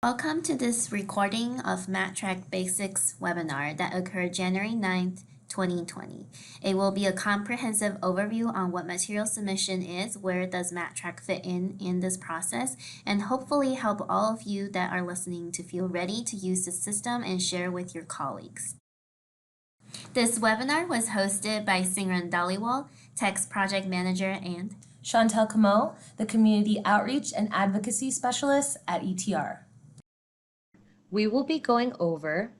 Welcome to this recording of MatTrack Basics webinar that occurred January 9th, 2020. It will be a comprehensive overview on what material submission is, where does MatTrack fit in this process, and hopefully help all of you that are listening to feel ready to use the system and share with your colleagues. This webinar was hosted by Simran Dhaliwal, Tech's Project Manager, and Chantel Camo, the Community Outreach and Advocacy Specialist at ETR. We will be going over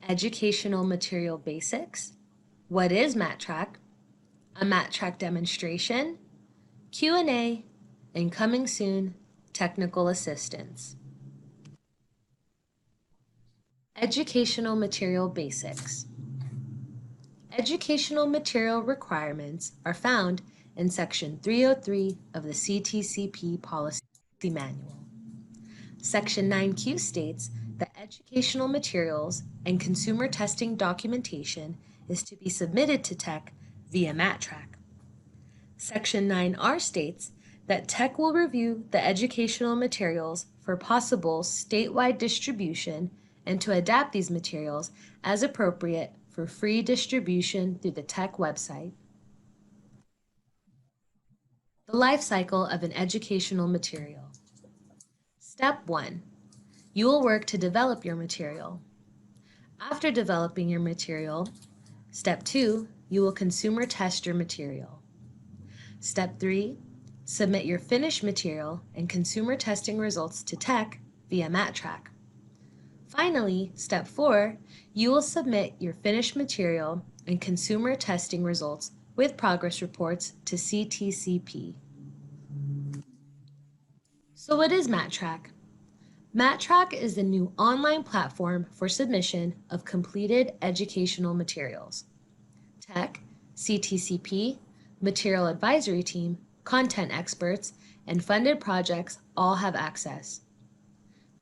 educational material basics, what is MatTrack, a MatTrack demonstration, Q&A, and coming soon, technical assistance. Educational material basics. Educational material requirements are found in Section 303 of the CTCP Policy Manual. Section 9Q states that educational materials and consumer testing documentation is to be submitted to Tech via MatTrack. Section 9R states that Tech will review the educational materials for possible statewide distribution and to adapt these materials as appropriate for free distribution through the Tech website. The life cycle of an educational material. Step 1. You will work to develop your material. After developing your material, Step 2, you will consumer test your material. Step 3, submit your finished material and consumer testing results to Tech via MatTrack. Finally, Step 4, you will submit your finished material and consumer testing results with progress reports to CTCP. So what is MatTrack? MatTrack is the new online platform for submission of completed educational materials. Tech, CTCP, Material Advisory Team, content experts, and funded projects all have access.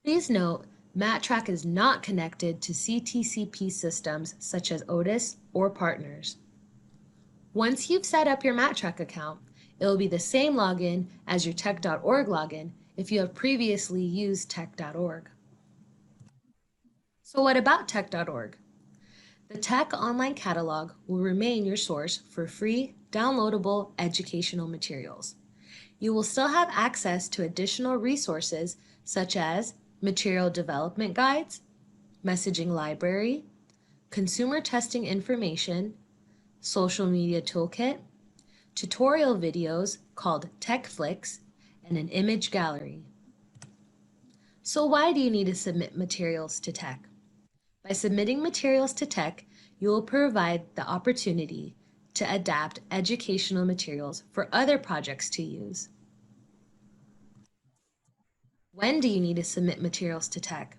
Please note, MatTrack is not connected to CTCP systems such as Otis or partners. Once you've set up your MatTrack account, it will be the same login as your tech.org login if you have previously used tech.org. So what about tech.org? The Tech Online Catalog will remain your source for free, downloadable educational materials. You will still have access to additional resources such as material development guides, messaging library, consumer testing information, social media toolkit, tutorial videos called Tech Flicks, and an image gallery. So why do you need to submit materials to Tech? By submitting materials to Tech, you will provide the opportunity to adapt educational materials for other projects to use. When do you need to submit materials to Tech?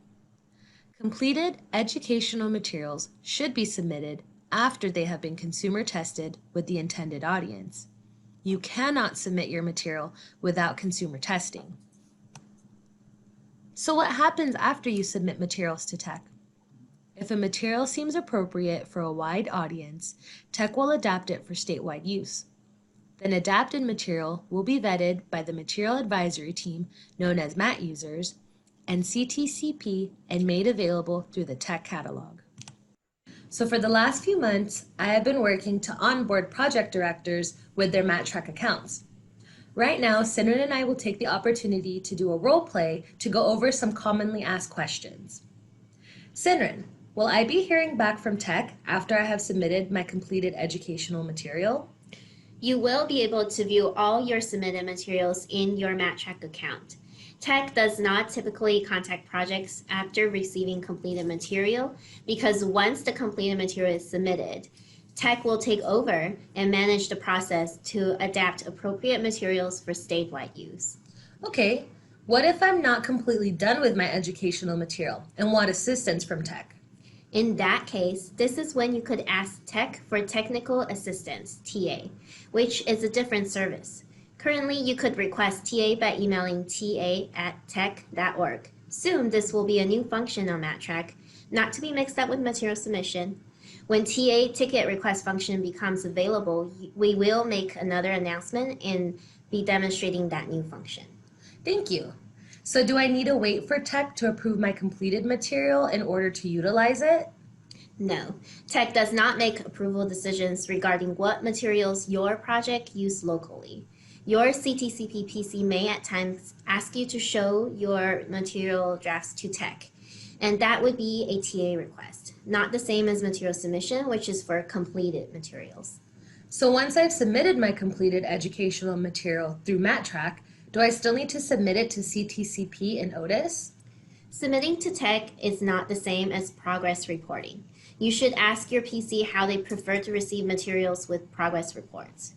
Completed educational materials should be submitted after they have been consumer tested with the intended audience. You cannot submit your material without consumer testing. So what happens after you submit materials to Tech? If a material seems appropriate for a wide audience, Tech will adapt it for statewide use. Then adapted material will be vetted by the Material Advisory Team, known as MAT users, and CTCP and made available through the Tech catalog. So for the last few months, I have been working to onboard project directors with their MatTrack accounts. Right now, Simran and I will take the opportunity to do a role play to go over some commonly asked questions. Simran, will I be hearing back from Tech after I have submitted my completed educational material? You will be able to view all your submitted materials in your MatTrack account. Tech does not typically contact projects after receiving completed material because once the completed material is submitted, Tech will take over and manage the process to adapt appropriate materials for statewide use. Okay, what if I'm not completely done with my educational material and want assistance from Tech? In that case, this is when you could ask Tech for technical assistance, TA, which is a different service. Currently, you could request TA by emailing ta@tech.org. Soon, this will be a new function on MatTrack, not to be mixed up with material submission. When TA ticket request function becomes available, we will make another announcement and be demonstrating that new function. Thank you. So do I need to wait for tech to approve my completed material in order to utilize it? No, tech does not make approval decisions regarding what materials your project use locally. Your CTCP PC may at times ask you to show your material drafts to tech, and that would be a TA request, not the same as material submission, which is for completed materials. So once I've submitted my completed educational material through MatTrack, do I still need to submit it to CTCP and Otis? Submitting to tech is not the same as progress reporting. You should ask your PC how they prefer to receive materials with progress reports.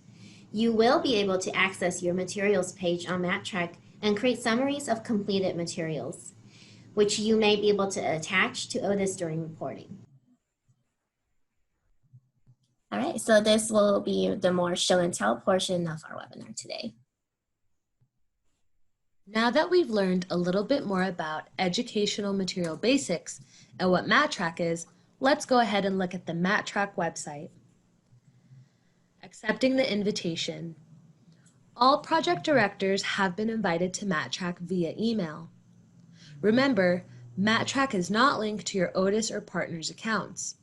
You will be able to access your materials page on MatTrack and create summaries of completed materials, which you may be able to attach to Otis during reporting. All right, so this will be the more show and tell portion of our webinar today. Now that we've learned a little bit more about educational material basics and what MatTrack is, let's go ahead and look at the MatTrack website. Accepting the invitation. All project directors have been invited to MatTrack via email. Remember, MatTrack is not linked to your Otis or partners accounts.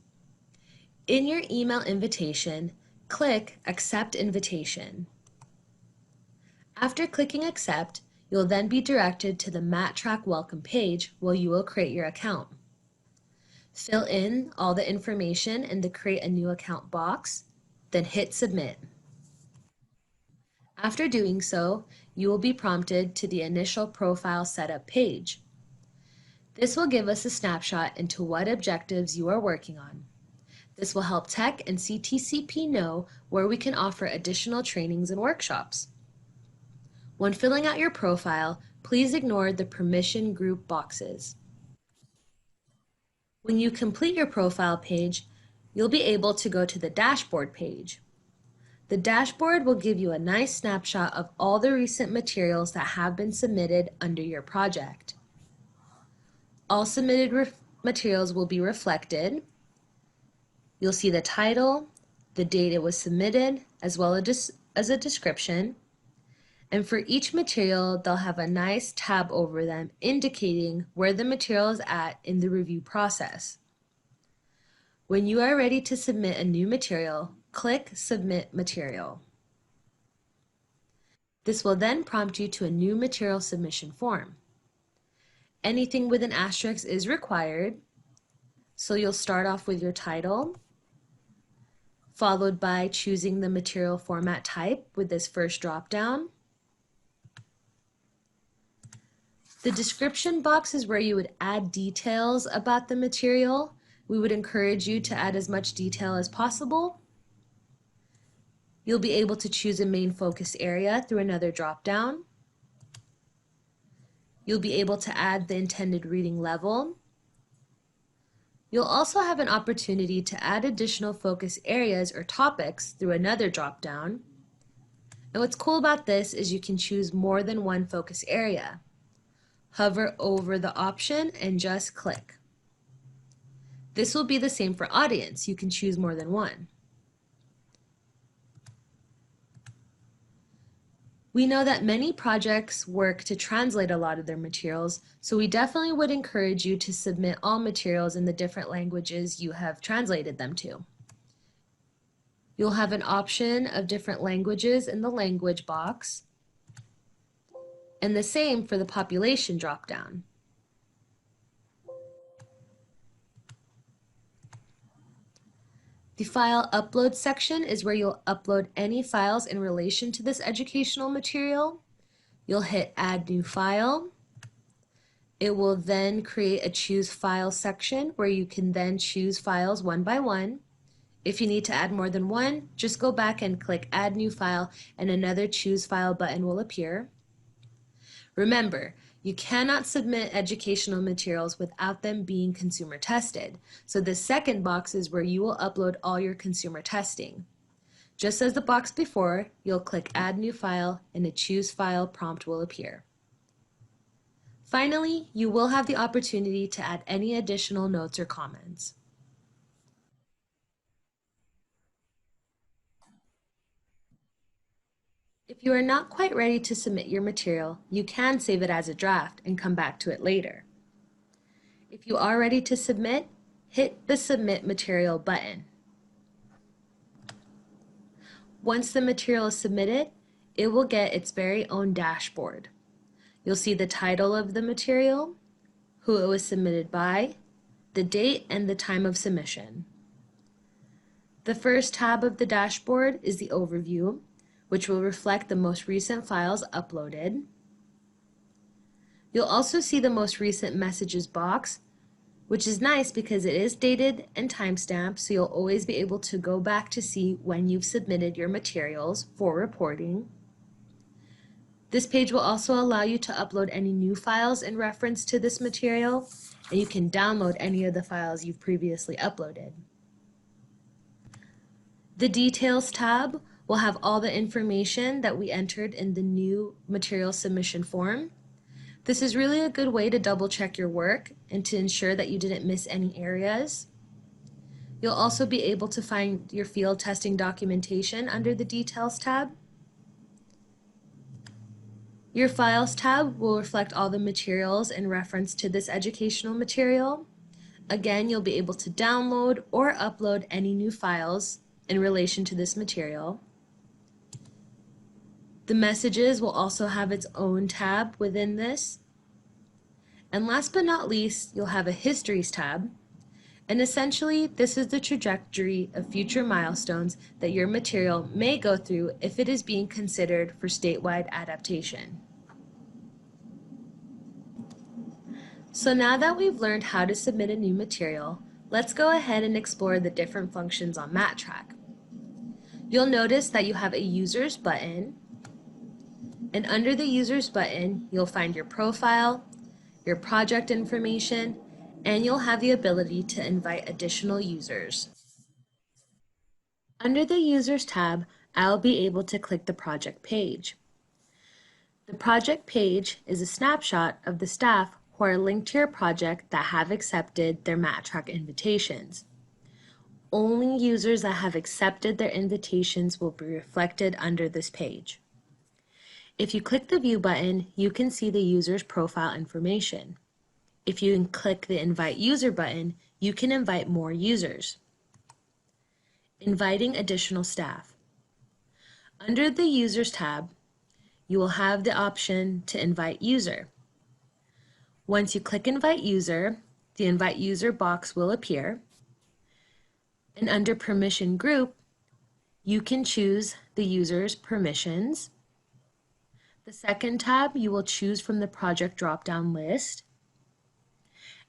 In your email invitation, click Accept Invitation. After clicking Accept, you'll then be directed to the MatTrack welcome page where you will create your account. Fill in all the information in the Create a New Account box, then hit Submit. After doing so, you will be prompted to the Initial Profile Setup page. This will give us a snapshot into what objectives you are working on. This will help Tech and CTCP know where we can offer additional trainings and workshops. When filling out your profile, please ignore the permission group boxes. When you complete your profile page, you'll be able to go to the dashboard page. The dashboard will give you a nice snapshot of all the recent materials that have been submitted under your project. All submitted materials will be reflected. You'll see the title, the date it was submitted, as well as a description. And for each material, they'll have a nice tab over them indicating where the material is at in the review process. When you are ready to submit a new material, click Submit Material. This will then prompt you to a new material submission form. Anything with an asterisk is required, so you'll start off with your title, followed by choosing the material format type with this first drop-down. The description box is where you would add details about the material. We would encourage you to add as much detail as possible. You'll be able to choose a main focus area through another drop-down. You'll be able to add the intended reading level. You'll also have an opportunity to add additional focus areas or topics through another drop-down. And what's cool about this is you can choose more than one focus area. Hover over the option and just click. This will be the same for audience. You can choose more than one. We know that many projects work to translate a lot of their materials, so we definitely would encourage you to submit all materials in the different languages you have translated them to. You'll have an option of different languages in the language box, and the same for the population drop-down. The file upload section is where you'll upload any files in relation to this educational material. You'll hit Add New File. It will then create a Choose File section where you can then choose files one by one. If you need to add more than one, just go back and click Add New File and another Choose File button will appear. Remember, you cannot submit educational materials without them being consumer tested. So the second box is where you will upload all your consumer testing. Just as the box before, you'll click Add New File and a Choose File prompt will appear. Finally, you will have the opportunity to add any additional notes or comments. If you are not quite ready to submit your material, you can save it as a draft and come back to it later. If you are ready to submit, hit the Submit Material button. Once the material is submitted, it will get its very own dashboard. You'll see the title of the material, who it was submitted by, the date, and the time of submission. The first tab of the dashboard is the Overview, which will reflect the most recent files uploaded. You'll also see the most recent messages box, which is nice because it is dated and timestamped, so you'll always be able to go back to see when you've submitted your materials for reporting. This page will also allow you to upload any new files in reference to this material, and you can download any of the files you've previously uploaded. The Details tab will have all the information that we entered in the new material submission form. This is really a good way to double check your work and to ensure that you didn't miss any areas. You'll also be able to find your field testing documentation under the Details tab. Your Files tab will reflect all the materials in reference to this educational material. Again, you'll be able to download or upload any new files in relation to this material. The Messages will also have its own tab within this. And last but not least, you'll have a Histories tab. And essentially, this is the trajectory of future milestones that your material may go through if it is being considered for statewide adaptation. So now that we've learned how to submit a new material, let's go ahead and explore the different functions on MatTrack. You'll notice that you have a Users button, and under the Users button, you'll find your profile, your project information, and you'll have the ability to invite additional users. Under the Users tab, I'll be able to click the project page. The project page is a snapshot of the staff who are linked to your project that have accepted their MatTrack invitations. Only users that have accepted their invitations will be reflected under this page. If you click the View button, you can see the user's profile information. If you click the Invite User button, you can invite more users. Inviting additional staff. Under the Users tab, you will have the option to invite user. Once you click Invite User, the Invite User box will appear. And under Permission Group, you can choose the user's permissions. The second tab, you will choose from the project drop-down list.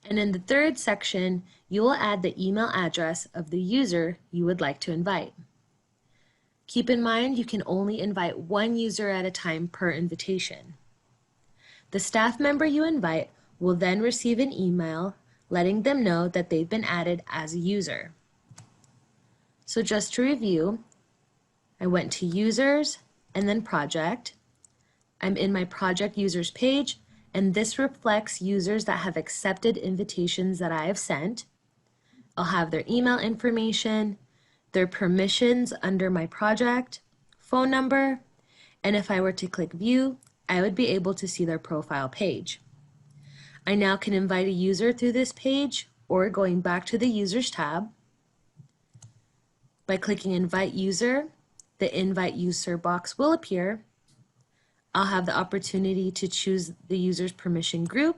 And in the third section, you will add the email address of the user you would like to invite. Keep in mind, you can only invite one user at a time per invitation. The staff member you invite will then receive an email letting them know that they've been added as a user. So just to review, I went to Users and then Project. I'm in my project users page, and this reflects users that have accepted invitations that I have sent. I'll have their email information, their permissions under my project, phone number, and if I were to click View, I would be able to see their profile page. I now can invite a user through this page or going back to the Users tab. By clicking Invite User, the Invite User box will appear. I'll have the opportunity to choose the user's permission group,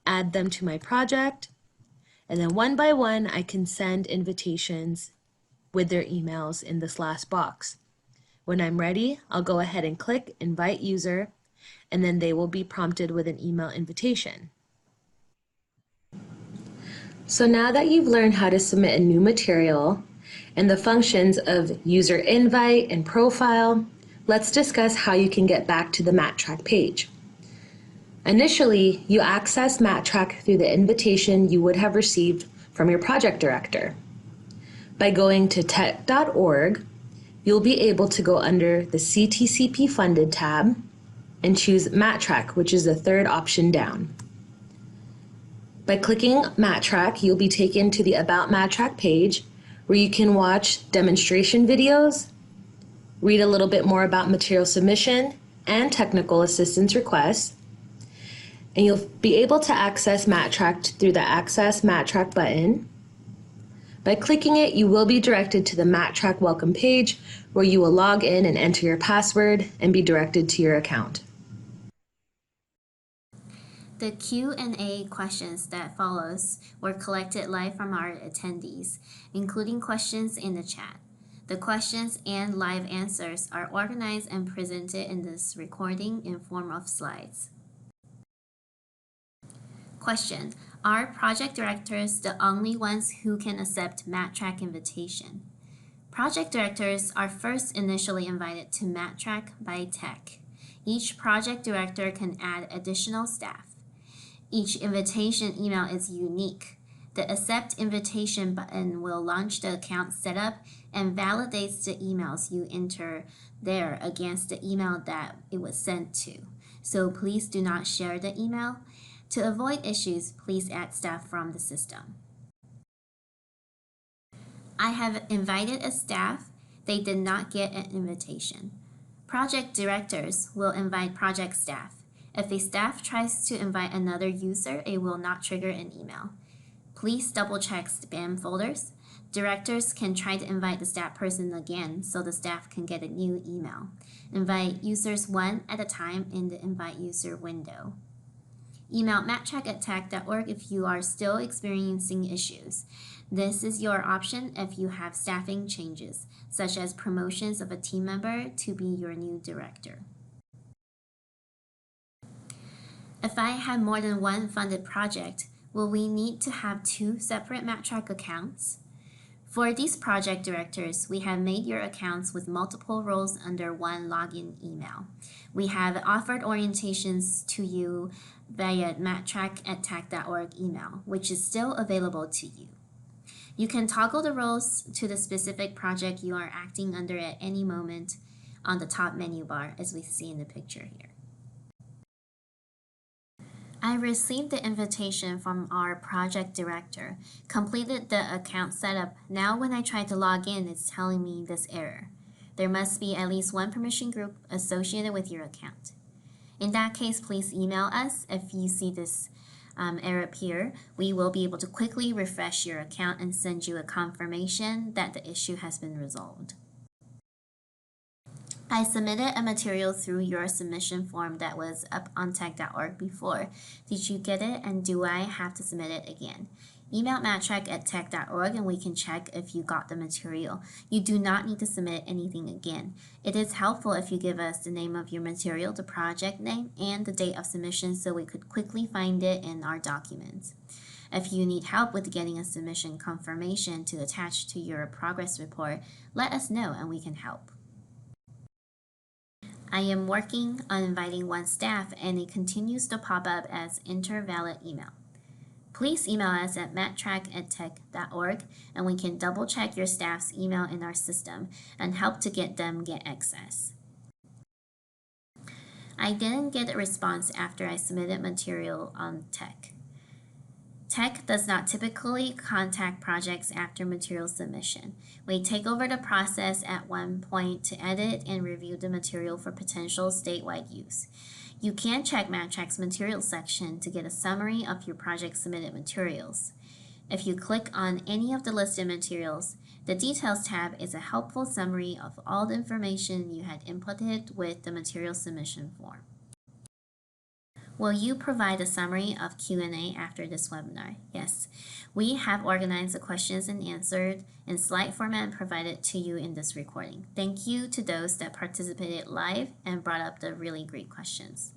add them to my project, and then one by one I can send invitations with their emails in this last box. When I'm ready, I'll go ahead and click Invite User, and then they will be prompted with an email invitation. So now that you've learned how to submit a new material and the functions of user invite and profile, let's discuss how you can get back to the MatTrack page. Initially, you access MatTrack through the invitation you would have received from your project director. By going to tech.org, you'll be able to go under the CTCP Funded tab and choose MatTrack, which is the third option down. By clicking MatTrack, you'll be taken to the About MatTrack page where you can watch demonstration videos, read a little bit more about material submission and technical assistance requests, and you'll be able to access MatTrack through the Access MatTrack button. By clicking it, you will be directed to the MatTrack welcome page where you will log in and enter your password and be directed to your account. The Q&A questions that follows were collected live from our attendees, including questions in the chat. The questions and live answers are organized and presented in this recording in form of slides. Question: are project directors the only ones who can accept MatTrack invitation? Project directors are first initially invited to MatTrack by Tech. Each project director can add additional staff. Each invitation email is unique. The Accept Invitation button will launch the account setup and validates the emails you enter there against the email that it was sent to. So please do not share the email. To avoid issues, please add staff from the system. I have invited a staff. They did not get an invitation. Project directors will invite project staff. If a staff tries to invite another user, it will not trigger an email. Please double check spam folders. Directors can try to invite the staff person again so the staff can get a new email. Invite users one at a time in the invite user window. Email mattrack@tech.org if you are still experiencing issues. This is your option if you have staffing changes, such as promotions of a team member to be your new director. If I have more than one funded project, will we need to have two separate MatTrack accounts? For these project directors, we have made your accounts with multiple roles under one login email. We have offered orientations to you via mattrack@tech.org email, which is still available to you. You can toggle the roles to the specific project you are acting under at any moment on the top menu bar, as we see in the picture here. I received the invitation from our project director, completed the account setup. Now when I try to log in, it's telling me this error. There must be at least one permission group associated with your account. In that case, please email us if you see this error appear. We will be able to quickly refresh your account and send you a confirmation that the issue has been resolved. I submitted a material through your submission form that was up on tech.org before. Did you get it, and do I have to submit it again? Email mattrack@tech.org and we can check if you got the material. You do not need to submit anything again. It is helpful if you give us the name of your material, the project name, and the date of submission so we could quickly find it in our documents. If you need help with getting a submission confirmation to attach to your progress report, let us know and we can help. I am working on inviting one staff and it continues to pop up as enter valid email. Please email us at mattrack@tech.org and we can double check your staff's email in our system and help to get them access. I didn't get a response after I submitted material on Tech. Tech does not typically contact projects after material submission. We take over the process at one point to edit and review the material for potential statewide use. You can check MatTrack's materials section to get a summary of your project submitted materials. If you click on any of the listed materials, the Details tab is a helpful summary of all the information you had inputted with the material submission form. Will you provide a summary of Q&A after this webinar? Yes. We have organized the questions and answered in slide format and provided to you in this recording. Thank you to those that participated live and brought up the really great questions.